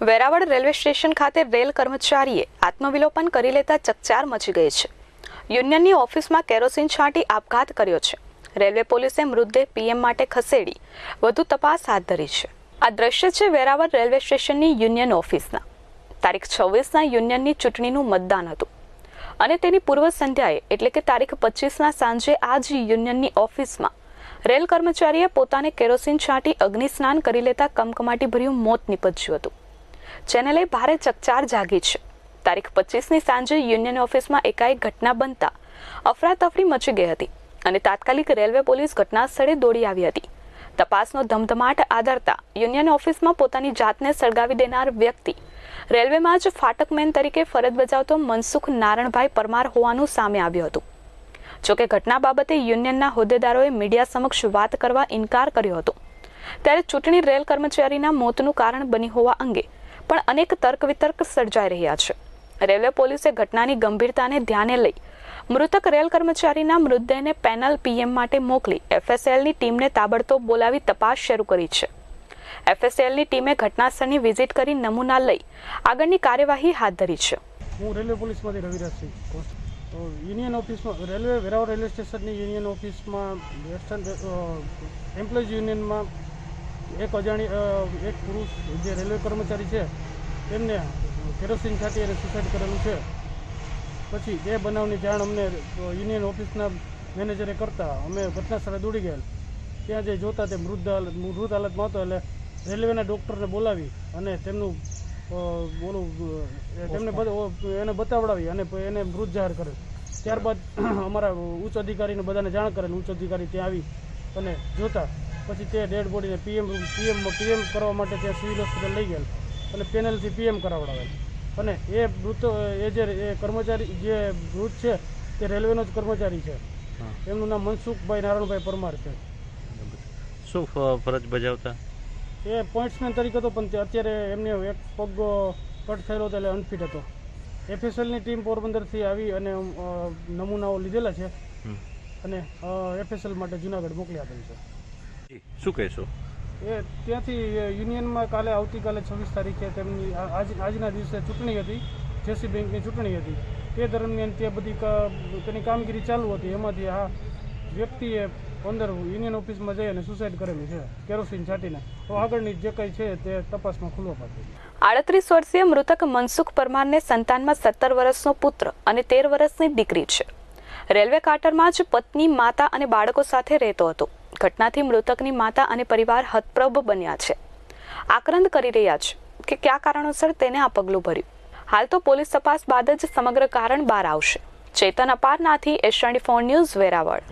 Veraval railway station ખાતે rail કર્મચારીએ આત્મવિલોપન કરી લેતા ચકચાર મચી ગઈ છે. યુનિયનની ઓફિસમાં કેરોસીન છાંટી આપઘાત કર્યો છે. રેલવે પોલીસે મૃતદેહ પીએમ માટે ખસેડી વધુ તપાસ હાથ ધરી છે. આ દ્રશ્ય છે વેરાવળ રેલવે સ્ટેશનની યુનિયન ઓફિસના. તારીખ 26ના યુનિયનની ચૂંટણીનું મતદાન હતું અને તેની પૂર્વ સંધ્યાએ એટલે કે તારીખ 25ના સાંજે આ જ યુનિયનની ઓફિસમાં રેલ કર્મચારીએ પોતાને કેરોસીન છાંટી અગ્નિ સ્નાન કરી લેતા કમકમાટીભર્યું મોત નીપજ્યું હતું, જેને લઈ ભારે ચકચાર જાગી છે. તારીખ 25ની સાંજે યુનિયન ઓફિસમાં એકાએક ઘટના બનતા અફરાતફરી મચી ગઈ હતી અને તાત્કાલિક રેલવે પોલીસ ઘટના સ્થળે દોડી આવી હતી. તપાસનો ધમધમાટ આદરતા યુનિયન ઓફિસમાં પોતાની જાતને સળગાવી દેનાર વ્યક્તિ રેલવેમાં જ ફાટકમેન તરીકે ફરજ બજાવતો મનસુખ નારણભાઈ પરમાર હોવાનું સામે આવ્યું હતું. જોકે ઘટના બાબતે યુનિયનના હોદ્દેદારોએ મીડિયા સમક્ષ વાત કરવા ઇનકાર કર્યો હતો. ત્યારે ચૂંટણી રેલ કર્મચારીના મોતનું કારણ બની હોવા અંગે પણ અનેક તર્ક વિતર્ક સર્જાઈ રહ્યા છે. રેલવે પોલીસે ઘટનાની ગંભીરતાને ધ્યાને લઈ મૃતક રેલ કર્મચારીના મૃતદેહને પેનલ પીએમ માટે મોકલી એફએસએલની ટીમને તાબડતોબ બોલાવી તપાસ શરૂ કરી છે. એફએસએલની ટીમે ઘટનાસ્થળની વિઝિટ કરી નમૂના લઈ આગળની કાર્યવાહી હાથ ધરી છે. હું રેલવે પોલીસમાંથી રવિરાજસિંહ યુનિયન ઓફિસમાં વેરાવળ રેલવે સ્ટેશનની યુનિયન ઓફિસમાં વેસ્ટર્ન એમ્પ્લોઈઝ યુનિયનમાં એક પુરુષ જે રેલવે કર્મચારી છે તેમને કેરોસીન છાંટી અને સુસાઇડ કરેલું છે. પછી એ બનાવની જાણ અમને યુનિયન ઓફિસના મેનેજરે કરતાં અમે ઘટના સ્થળે દોડી ગયેલ. ત્યાં જે જોતા તે મૃત હાલતમાં હતો એટલે રેલવેના ડૉક્ટરને બોલાવી અને તેમનું એને બતાવડાવી અને એને મૃત જાહેર કરેલ. ત્યારબાદ અમારા ઉચ્ચ અધિકારીને બધાને જાણ કરેલ. ઉચ્ચ અધિકારી ત્યાં આવી અને જોતા પછી તે ડેડ બોડીને પીએમ કરવા માટે ત્યાં સિવિલ હોસ્પિટલ લઈ ગયેલ અને પેનલથી પીએમ કરાવડાવેલ. અને એ કર્મચારી જે મૃત છે તે રેલવેનો જ કર્મચારી છે. એમનું નામ મનસુખભાઈ નારણભાઈ પરમાર છે. શું ફરજ બજાવતા? એ પોઈન્ટ્સમેન તરીકે હતો, પણ અત્યારે એમને એક પગ કટ થયેલો હતો એટલે અનફિટ હતો. એફએસએલની ટીમ પોરબંદરથી આવી અને નમૂનાઓ લીધેલા છે અને એફએસએલ માટે જુનાગઢ મોકલી આપેલ છે. શું કહેશો? એ ત્યાંથી યુનિયનમાં આવતીકાલે 26 તારીખે તેમની આજના દિવસે ચૂંટણી હતી, જેસી બેંકની ચૂંટણી હતી. તે દરમિયાન ત્યાં બધી તેની કામગીરી ચાલુ હતી. એમાંથી આ વ્યક્તિએ અંદર યુનિયન ઓફિસમાં જઈ અને સુસાઇડ કરેલું છે કેરોસીન છાંટીને. તો આગળની જે કંઈ છે તે તપાસમાં ખુલ્લો પાડશે. 38 વર્ષીય મૃતક મનસુખ પરમારને સંતાનમાં 17 વર્ષનો પુત્ર અને 13 વર્ષની દીકરી છે. રેલવે ક્વાર્ટરમાં જ પત્ની, માતા અને બાળકો સાથે રહેતો હતો. ઘટનાથી મૃતકની માતા અને પરિવાર હતપ્રભ બન્યા છે. આક્રંદ કરી રહ્યા છે કે કયા કારણોસર તેને આ પગલું ભર્યું. હાલ તો પોલીસ તપાસ બાદ જ સમગ્ર કારણ બહાર આવશે. ચેતન અપારનાથી એશિયાની 4 ન્યૂઝ, વેરાવળ.